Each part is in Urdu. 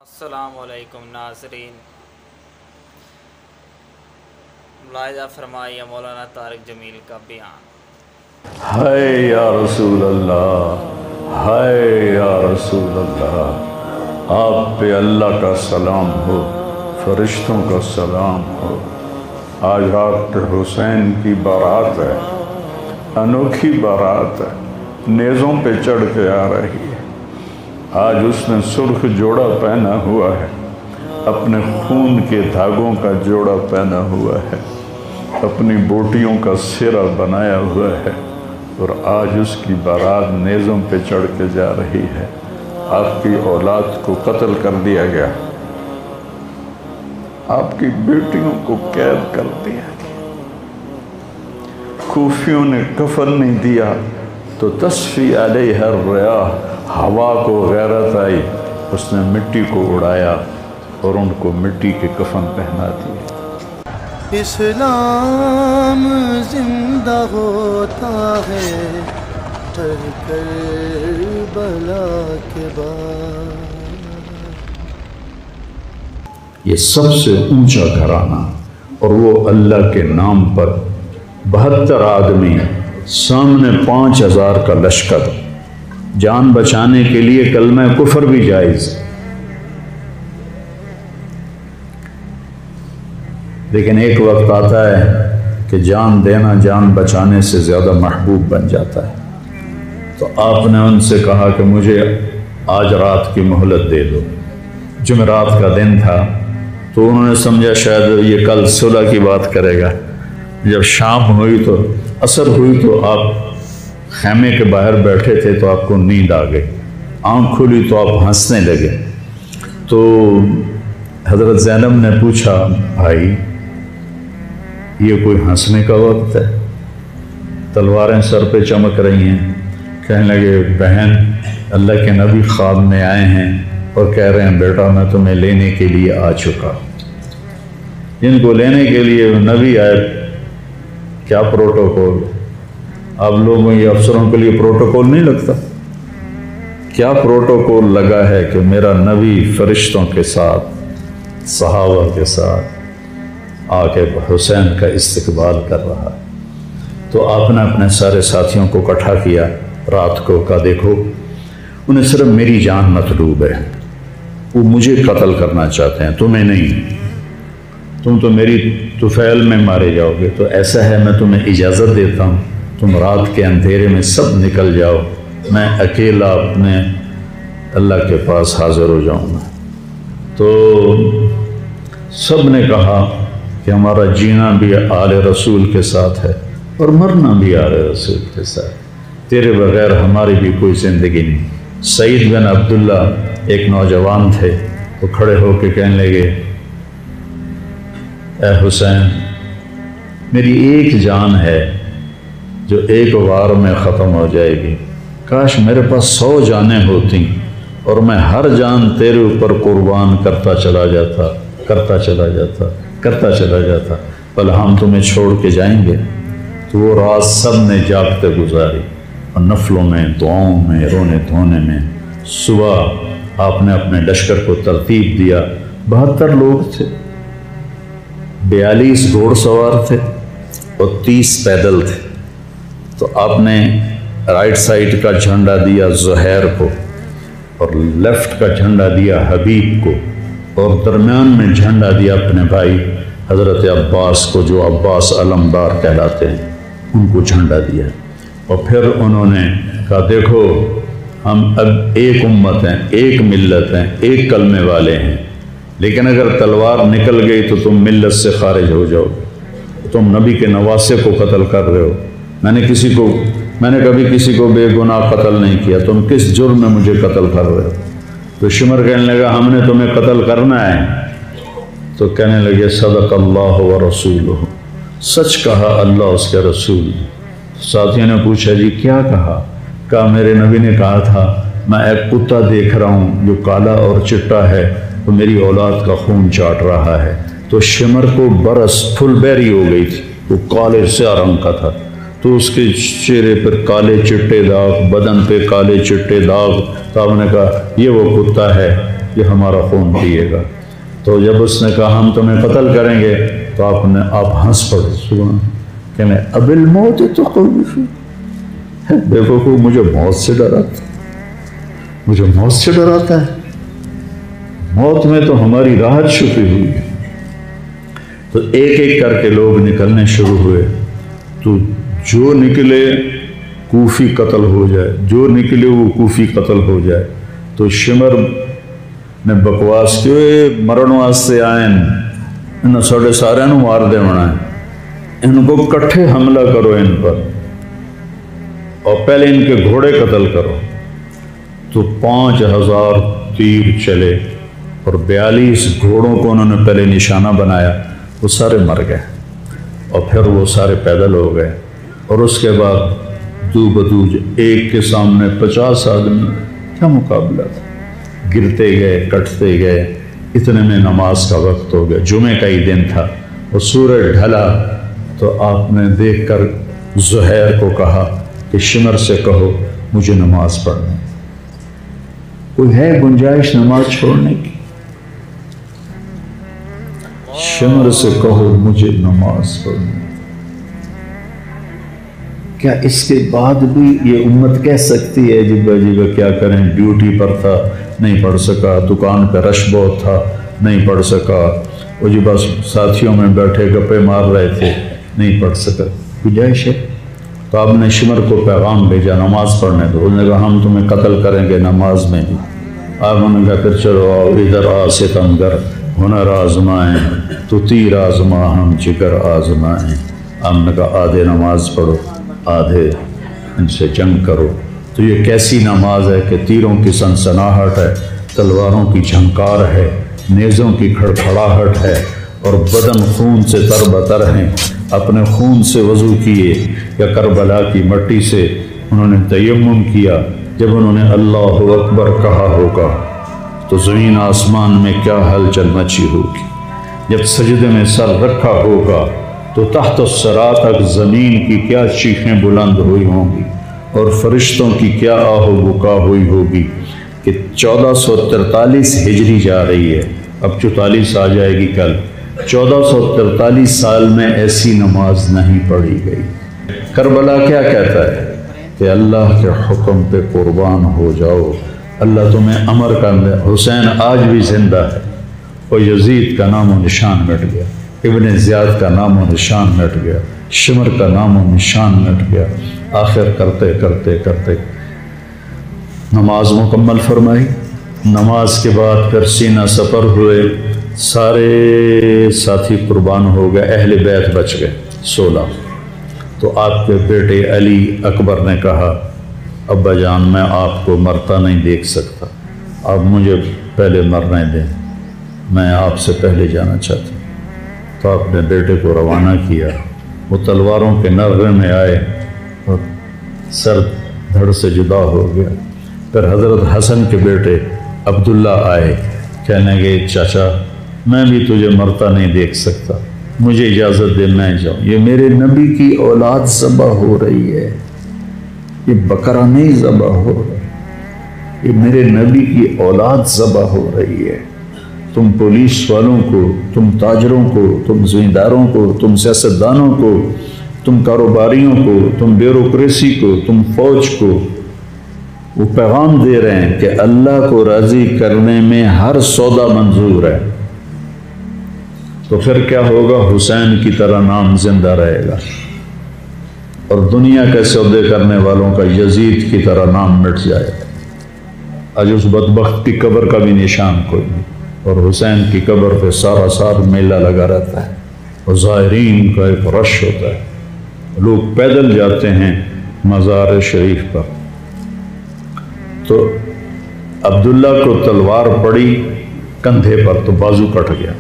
السلام علیکم ناظرین، ملاحظہ فرمائیے مولانا طارق جمیل کا بیان۔ ہائے یا رسول اللہ، ہائے یا رسول اللہ، آپ پہ اللہ کا سلام ہو، فرشتوں کا سلام ہو۔ آج رات حسین کی بارات ہے، انوکھی بارات ہے، نیزوں پہ چڑھ کے آ رہی ہے۔ آج اس نے سرخ جوڑا پہنا ہوا ہے، اپنے خون کے دھاگوں کا جوڑا پہنا ہوا ہے، اپنی بوٹیوں کا سرہ بنایا ہوا ہے، اور آج اس کی بارات نیزوں پہ چڑھ کے جا رہی ہے۔ آپ کی اولاد کو قتل کر دیا گیا، آپ کی بیٹیوں کو قید کر دیا گیا، کوفیوں نے کفن نہیں دیا تو تصفی علیہ الریاح، ہوا کو غیرت آئی، اس نے مٹی کو اڑایا اور ان کو مٹی کے کفن پہنا دیے۔ اسلام زندہ ہوتا ہے ہر کربلا کے بعد۔ یہ سب سے اونچا گھرانہ، اور وہ اللہ کے نام پر 72 آدمی، سامنے 5000 کا لشکر، جان بچانے کے لیے کلمہ کفر بھی جائز، لیکن ایک وقت آتا ہے کہ جان دینا جان بچانے سے زیادہ محبوب بن جاتا ہے۔ تو آپ نے ان سے کہا کہ مجھے آج رات کی مہلت دے دو۔ جمعرات کا دن تھا، تو انہوں نے سمجھا شاید یہ کل صلح کی بات کرے گا۔ جب شام ہوئی تو عصر ہوئی تو آپ خیمے کے باہر بیٹھے تھے تو آپ کو نیند آ گئی، آنکھ کھلی تو آپ ہنسنے لگے۔ تو حضرت زینب نے پوچھا، بھائی یہ کوئی ہنسنے کا وقت ہے؟ تلواریں سر پہ چمک رہی ہیں۔ کہنے لگے، بہن اللہ کے نبی خواب میں آئے ہیں اور کہہ رہے ہیں بیٹا میں تمہیں لینے کے لیے آ چکا۔ جن کو لینے کے لیے نبی آئے، کیا پروٹوکول؟ آپ لوگوں یہ افسروں کے لیے پروٹوکول نہیں لگتا؟ کیا پروٹوکول لگا ہے کہ میرا نبی فرشتوں کے ساتھ، صحابہ کے ساتھ آ کے حسین کا استقبال کر رہا ہے۔ تو آپ نے اپنے سارے ساتھیوں کو اکٹھا کیا رات کو، کہا دیکھو انہیں صرف میری جان مطلوب ہے، وہ مجھے قتل کرنا چاہتے ہیں، تمہیں نہیں۔ تم تو میری طفیل میں مارے جاؤ گے، تو ایسا ہے میں تمہیں اجازت دیتا ہوں، تم رات کے اندھیرے میں سب نکل جاؤ، میں اکیلا اپنے اللہ کے پاس حاضر ہو جاؤں گا۔ تو سب نے کہا کہ ہمارا جینا بھی آل رسول کے ساتھ ہے اور مرنا بھی آل رسول کے ساتھ، تیرے بغیر ہماری بھی کوئی زندگی نہیں۔ سعید بن عبداللہ ایک نوجوان تھے، وہ کھڑے ہو کے کہنے لگے، اے حسین میری ایک جان ہے جو ایک وار میں ختم ہو جائے گی، کاش میرے پاس 100 جانیں ہوتی اور میں ہر جان تیرے اوپر قربان کرتا چلا جاتا، بل ہم تمہیں چھوڑ کے جائیں گے۔ تو وہ رات سب نے جاگتے گزاری، اور نفلوں میں، دعاؤں میں، رونے دھونے میں۔ صبح آپ نے اپنے لشکر کو ترتیب دیا، 72 لوگ تھے، 42 گھوڑ سوار تھے اور 30 پیدل تھے۔ تو آپ نے رائٹ سائڈ کا جھنڈا دیا زہیر کو، اور لیفٹ کا جھنڈا دیا حبیب کو، اور درمیان میں جھنڈا دیا اپنے بھائی حضرت عباس کو، جو عباس علمدار کہلاتے ہیں، ان کو جھنڈا دیا۔ اور پھر انہوں نے کہا دیکھو ہم اب ایک امت ہیں، ایک ملت ہیں، ایک کلمے والے ہیں، لیکن اگر تلوار نکل گئی تو تم ملت سے خارج ہو جاؤ، تم نبی کے نواسے کو قتل کر رہے ہو، میں نے کبھی کسی کو بے گناہ قتل نہیں کیا، تم کس جرم میں مجھے قتل کر رہے ہو؟ تو شمر کہنے لگا ہم نے تمہیں قتل کرنا ہے۔ تو کہنے لگے صدق اللہ و رسولہ، سچ کہا اللہ اس کے رسول۔ ساتھیوں نے پوچھا جی کیا کہا؟ کہا میرے نبی نے کہا تھا میں ایک کتا دیکھ رہا ہوں جو کالا اور چٹا ہے، تو میری اولاد کا خون چاٹ رہا ہے۔ تو شمر کو برس پھل بیری ہو گئی تھی، وہ کالے سیاہ رنگ کا تھا، تو اس کے چہرے پر کالے چٹے داغ، بدن پہ کالے چٹے داغ۔ تو آپ نے کہا یہ وہ کتا ہے یہ ہمارا خون پیے گا۔ تو جب اس نے کہا ہم تمہیں قتل کریں گے تو آپ ہنس پڑے، سبحان، کہنے اب الموت تخوف، دیکھو کو مجھے موت سے ڈراتا، مجھے موت سے ڈراتا ہے، موت میں تو ہماری راحت چھپی ہوئی ہے۔ تو ایک ایک کر کے لوگ نکلنے شروع ہوئے، تو جو نکلے کوفی قتل ہو جائے، جو نکلے وہ کوفی قتل ہو جائے۔ تو شمر نے بکواس کی، مرن واسطے آئیں، انہوں ساڑھے سارے نو مار دے ہونا ہے، ان کو کٹھے حملہ کرو ان پر، اور پہلے ان کے گھوڑے قتل کرو۔ تو 5000 تیر چلے اور 42 گھوڑوں کو انہوں نے پہلے نشانہ بنایا، وہ سارے مر گئے، اور پھر وہ سارے پیدل ہو گئے، اور اس کے بعد دو بدو ایک کے سامنے 50 آدمی، کیا مقابلہ تھا، گرتے گئے، کٹتے گئے، اتنے میں نماز کا وقت ہو گیا، جمعے کا ہی دن تھا، اور سورج ڈھلا۔ تو آپ نے دیکھ کر زہیر کو کہا کہ شمر سے کہو مجھے نماز پڑھنا، کوئی ہے گنجائش نماز چھوڑنے کی؟ شمر سے کہو مجھے نماز پڑھنا۔ کیا اس کے بعد بھی یہ امت کہہ سکتی ہے عجیب عجیب کیا کریں، ڈیوٹی پر تھا نہیں پڑھ سکا، دکان پہ رش بہت تھا نہیں پڑھ سکا، وہ جی بس ساتھیوں میں بیٹھے گپے مار رہے تھے نہیں پڑھ سکا، گنجائش ہے؟ تو آپ نے شمر کو پیغام بھیجا نماز پڑھنے دو، انہوں نے کہا ہم تمہیں قتل کریں گے نماز میں بھی۔ آپ نے کہا پھر چلو آؤ ادھر آ ستمگر، ہنر آزمائیں تو تیر آزما ہم جگر آزمائیں۔ ہم نے کہا آدھے نماز پڑھو آدھے ان سے جنگ کرو۔ تو یہ کیسی نماز ہے کہ تیروں کی سنسناہٹ ہے، تلواروں کی جھنکار ہے، نیزوں کی کھڑکھڑاہٹ ہے، اور بدن خون سے تر بتر ہیں۔ اپنے خون سے وضو کیے یا کربلا کی مٹی سے انہوں نے تیمم کیا۔ جب انہوں نے اللہ اکبر کہا ہوگا تو زمین آسمان میں کیا ہلچل مچی ہوگی۔ جب سجدے میں سر رکھا ہوگا تو تحت الثری تک زمین کی کیا چیخیں بلند ہوئی ہوں گی، اور فرشتوں کی کیا آہ و بکا ہوئی ہوگی کہ 1443 ہجری جا رہی ہے، اب 44 آ جائے گی کل، 1443 سال میں ایسی نماز نہیں پڑھی گئی۔ کربلا کیا کہتا ہے کہ اللہ کے حکم پہ قربان ہو جاؤ، اللہ تمہیں امر کر دے۔ حسین آج بھی زندہ ہے، اور یزید کا نام و نشان مٹ گیا، ابن زیاد کا نام و نشان مٹ گیا، شمر کا نام و نشان مٹ گیا۔ آخر کرتے کرتے کرتے نماز مکمل فرمائی۔ نماز کے بعد پھر سینہ سپر ہوئے، سارے ساتھی قربان ہو گئے، اہل بیت بچ گئے 16۔ تو آپ کے بیٹے علی اکبر نے کہا ابا جان میں آپ کو مرتا نہیں دیکھ سکتا، آپ مجھے پہلے مرنے دیں، میں آپ سے پہلے جانا چاہتا ہوں۔ تو آپ نے بیٹے کو روانہ کیا، وہ تلواروں کے نغمے میں آئے اور سر دھڑ سے جدا ہو گیا۔ پھر حضرت حسن کے بیٹے عبداللہ آئے، کہنے لگے چاچا میں بھی تجھے مرتا نہیں دیکھ سکتا، مجھے اجازت دے میں جاؤں، یہ میرے نبی کی اولاد ذبح ہو رہی ہے، یہ بکرا نہیں ذبح ہو رہا، یہ میرے نبی کی اولاد ذبح ہو رہی ہے۔ تم پولیس والوں کو، تم تاجروں کو، تم زمینداروں کو، تم سیاستدانوں کو، تم کاروباریوں کو، تم بیوروکریسی کو، تم فوج کو وہ پیغام دے رہے ہیں کہ اللہ کو راضی کرنے میں ہر سودا منظور ہے۔ تو پھر کیا ہوگا؟ حسین کی طرح نام زندہ رہے گا، اور دنیا کے سودے کرنے والوں کا یزید کی طرح نام مٹ جائے گا۔ آج اس بدبخت کی قبر کا بھی نشان کوئی نہیں، اور حسین کی قبر پہ سارا سال میلہ لگا رہتا ہے، اور زائرین کا ایک رش ہوتا ہے، لوگ پیدل جاتے ہیں مزار شریف پر۔ تو عبداللہ کو تلوار پڑی کندھے پر تو بازو کٹ گیا،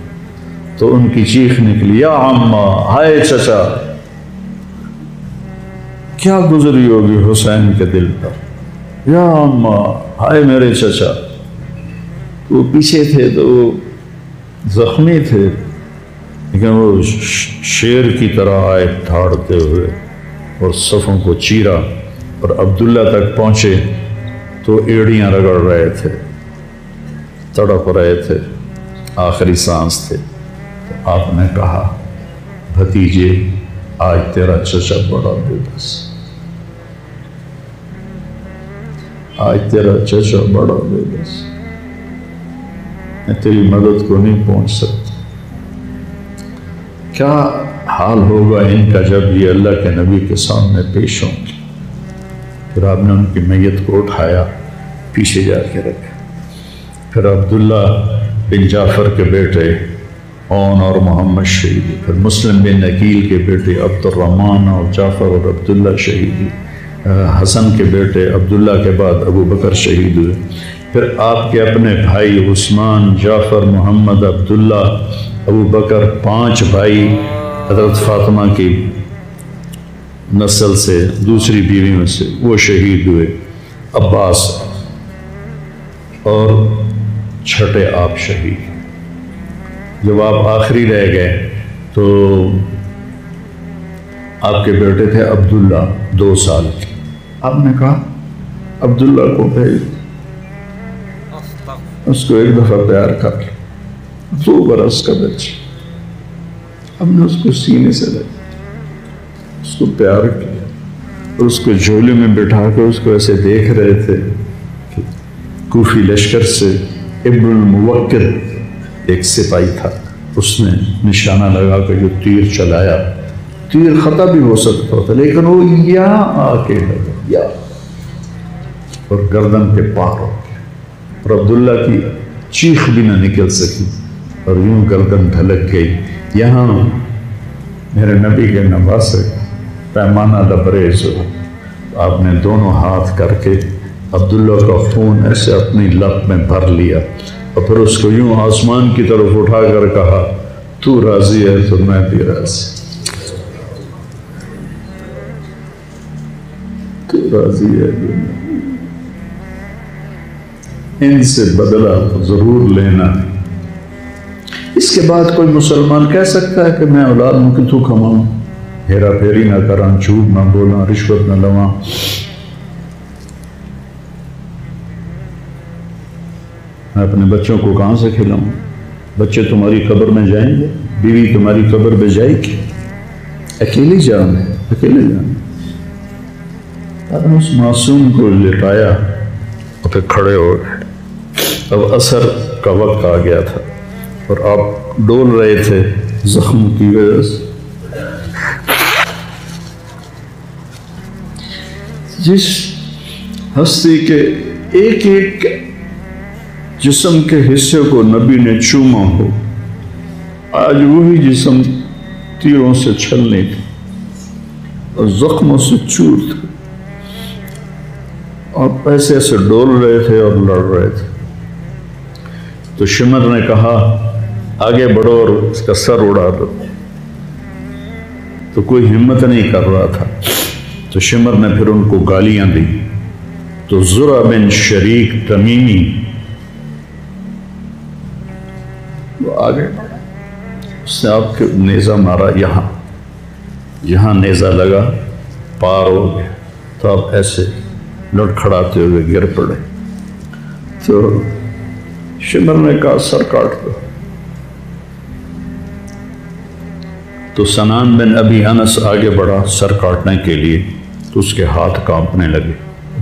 تو ان کی چیخ نکلی یا عمّا، ہائے چچا، کیا گزری ہوگی حسین کے دل پر، یا عمّا، ہائے میرے چچا۔ وہ پیچھے تھے تو وہ زخمی تھے، لیکن وہ شیر کی طرح آئے دھاڑتے ہوئے اور صفوں کو چیرا، اور عبداللہ تک پہنچے تو ایڑیاں رگڑ رہے تھے۔ تڑپ رہے تھے، آخری سانس تھے، تو آپ نے کہا بھتیجے آج تیرا چچا بڑا بے بس، آج تیرا چچا بڑا بے بس، میں تیری مدد کو نہیں پہنچ سکتا۔ کیا حال ہوگا ان کا جب یہ اللہ کے نبی کے سامنے پیش ہوں گے؟ پھر آپ نے ان کی میت کو اٹھایا، پیچھے جا کے رکھا۔ پھر عبداللہ بن جعفر کے بیٹے اون اور محمد شہید، پھر مسلم بن عقیل کے بیٹے عبد الرحمن اور جعفر اور عبداللہ شہید، حسن کے بیٹے عبداللہ کے بعد ابو بکر شہید ہوئے۔ پھر آپ کے اپنے بھائی عثمان، جعفر، محمد، عبداللہ، ابو بکر، 5 بھائی حضرت فاطمہ کی نسل سے، دوسری بیوی میں سے، وہ شہید ہوئے، عباس، اور چھٹے آپ شہید۔ جب آپ آخری رہ گئے تو آپ کے بیٹے تھے عبداللہ، 2 سال کے۔ آپ نے کہا عبداللہ کو بھیج، اس کو ایک دفعہ پیار کر لیا، 2 برس کا بچہ، ہم نے اس کو سینے سے لگا، اس کو پیار کیا، اور اس کو جھولے میں بٹھا کے اس کو ایسے دیکھ رہے تھے کہ کوفی لشکر سے ابن الموکر ایک سپاہی تھا، اس نے نشانہ لگا کے جو تیر چلایا، تیر خطا بھی ہو سکتا تھا لیکن وہ یہاں آ کے لگا، یا اور گردن کے پار ہو گیا، اور عبداللہ کی چیخ بھی نہ نکل سکی اور یوں گردن ڈھلک گئی۔ یہاں میرے نبی کے نواسے پیمانہ لبریز ہو، آپ نے دونوں ہاتھ کر کے عبداللہ کا خون ایسے اپنی لب میں بھر لیا، اور پھر اس کو یوں آسمان کی طرف اٹھا کر کہا تو راضی ہے تو میں بھی راضی، تو راضی ہے تو میں۔ ان سے بدلہ تو ضرور لینا۔ اس کے بعد کوئی مسلمان کہہ سکتا ہے کہ میں اولاد ہوں کہ تو کماؤں، ہیرا پھیری نہ کراں، جھوٹ نہ بولاں، رشوت نہ لواں۔ میں اپنے بچوں کو کہاں سے کھلاؤں؟ بچے تمہاری قبر میں جائیں گے، بیوی تمہاری قبر پہ جائے گی، اکیلی جان ہے، اکیلے جان۔ اس معصوم کو لٹایا اور پھر کھڑے ہو گئے۔ اب عصر کا وقت آ گیا تھا اور آپ ڈول رہے تھے زخم کی وجہ سے۔ جس ہستی کے ایک ایک جسم کے حصے کو نبی نے چوما ہو، آج وہی جسم تیروں سے چھلنے تھے اور زخموں سے چور تھے، اور ایسے ایسے ڈول رہے تھے اور لڑ رہے تھے۔ تو شمر نے کہا آگے بڑھو اور اس کا سر اڑا دو، تو کوئی ہمت نہیں کر رہا تھا، تو شمر نے پھر ان کو گالیاں دی۔ تو زرع بن شریک تمیمی وہ آگے بڑھا، اس نے آپ کے نیزہ مارا، یہاں نیزہ لگا، پار ہو گیا، تو آپ ایسے لڑکھڑاتے ہوئے گر پڑے۔ تو شمر نے کہا سر کاٹ دو۔ تو سنان بن ابی انس آگے بڑھا سر کاٹنے کے لیے، تو اس کے ہاتھ کانپنے لگے،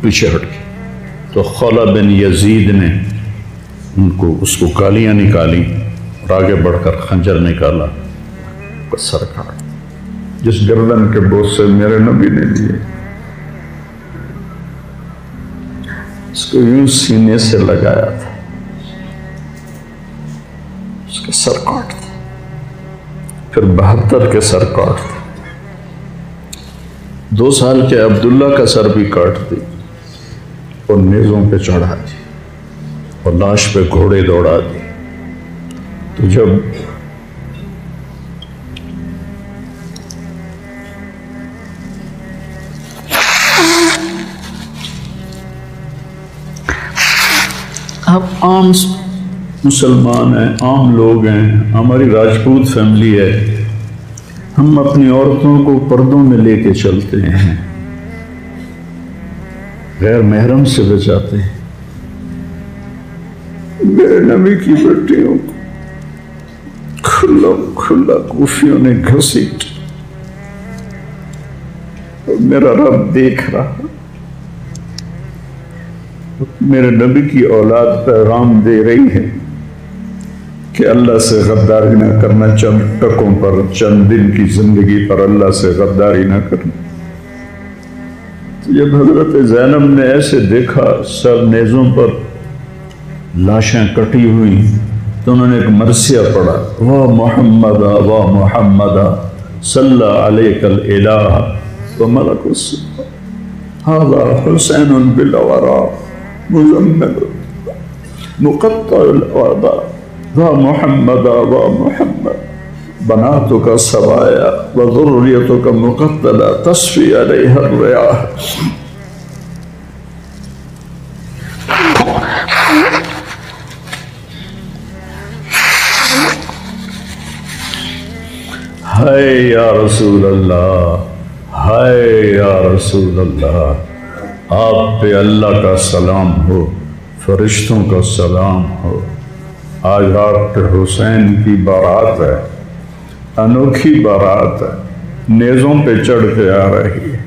پیچھے ہٹ گئے۔ تو خولہ بن یزید نے اس کو گالیاں نکالی اور آگے بڑھ کر خنجر نکالا، سر کاٹ، جس گردن کے بوسے میرے نبی نے لیے، اس کو یوں سینے سے لگایا تھا، اس کے سر کاٹ تھا، پھر 72 کے سر کاٹ تھا، 2 سال کے عبداللہ کا سر بھی کاٹ دی اور نیزوں پہ چڑھا دی اور لاش پہ گھوڑے دوڑا دی۔ تو جب آپ عام مسلمان ہیں، عام لوگ ہیں، ہماری راجپوت فیملی ہے، ہم اپنی عورتوں کو پردوں میں لے کے چلتے ہیں، غیر محرم سے بچاتے ہیں، میرے نبی کی بیٹیوں کو کھلا کھلا کوفیوں نے گھسیٹ، اور میرا رب دیکھ رہا، میرے نبی کی اولاد پیغام دے رہی ہے کہ اللہ سے غداری نہ کرنا، چند ٹکوں پر، چند دن کی زندگی پر اللہ سے غداری نہ کرنا۔ تو جب حضرت زینب نے ایسے دیکھا سب نیزوں پر لاشیں کٹی ہوئی، تو انہوں نے ایک مرثیہ پڑھا، واہ محمد واہ محمد صلی علیک الالہ وملک السماء ھذا حسین بالورا مزمل مقطع الاعضاء واہ محمد واہ محمد بناتک سوایا وذریتک مقتلہ تصفی علیہ الریاح۔ ہائے یا رسول اللہ، ہائے یا رسول اللہ، آپ پہ اللہ کا سلام ہو، فرشتوں کا سلام ہو۔ آج آپ پہ حسین کی بارات ہے، انوکھی بارات ہے، نیزوں پہ چڑھ کے آ رہی ہے۔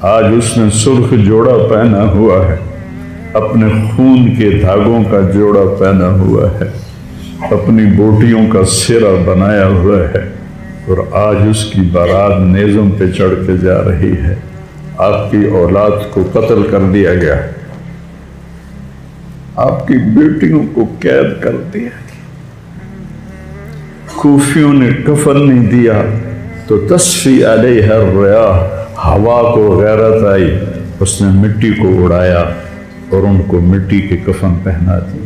آج اس نے سرخ جوڑا پہنا ہوا ہے، اپنے خون کے دھاگوں کا جوڑا پہنا ہوا ہے، اپنی بوٹیوں کا سرہ بنایا ہوا ہے، اور آج اس کی بارات نیزوں پہ چڑھ کے جا رہی ہے۔ آپ کی اولاد کو قتل کر دیا گیا، آپ کی بیٹیوں کو قید کر دیا، کوفیوں نے کفن نہیں دیا تو تصفی علیہ الریاح، ہوا کو غیرت آئی، اس نے مٹی کو اڑایا اور ان کو مٹی کے کفن پہنا دیے۔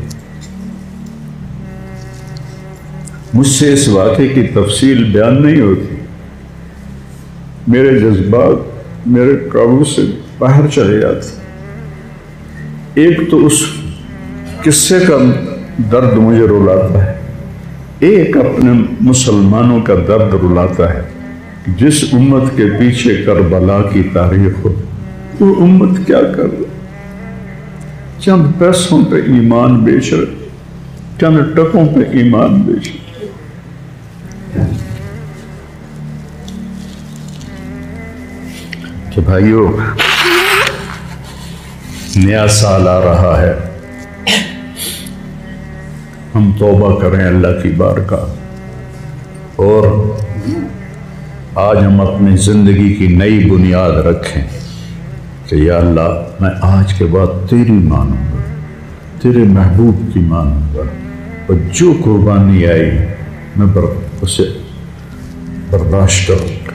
مجھ سے اس واقعے کی تفصیل بیان نہیں ہوتی، میرے جذبات میرے قابو سے باہر چلے جاتے۔ ایک تو اس قصے کا درد مجھے رلاتا ہے، ایک اپنے مسلمانوں کا درد رلاتا ہے۔ جس امت کے پیچھے کربلا کی تاریخ ہو، وہ امت کیا کر رہی؟ چند پیسوں پہ ایمان بیچ رہے، چند ٹکوں پہ ایمان بیچ رہے۔ کہ بھائیو، نیا سال آ رہا ہے، ہم توبہ کریں اللہ کی بارگاہ، اور آج ہم اپنی زندگی کی نئی بنیاد رکھیں کہ یا اللہ، میں آج کے بعد تیری مانوں گا، تیرے محبوب کی مانوں گا، اور جو قربانی آئی میں اسے برداشت کروں گا۔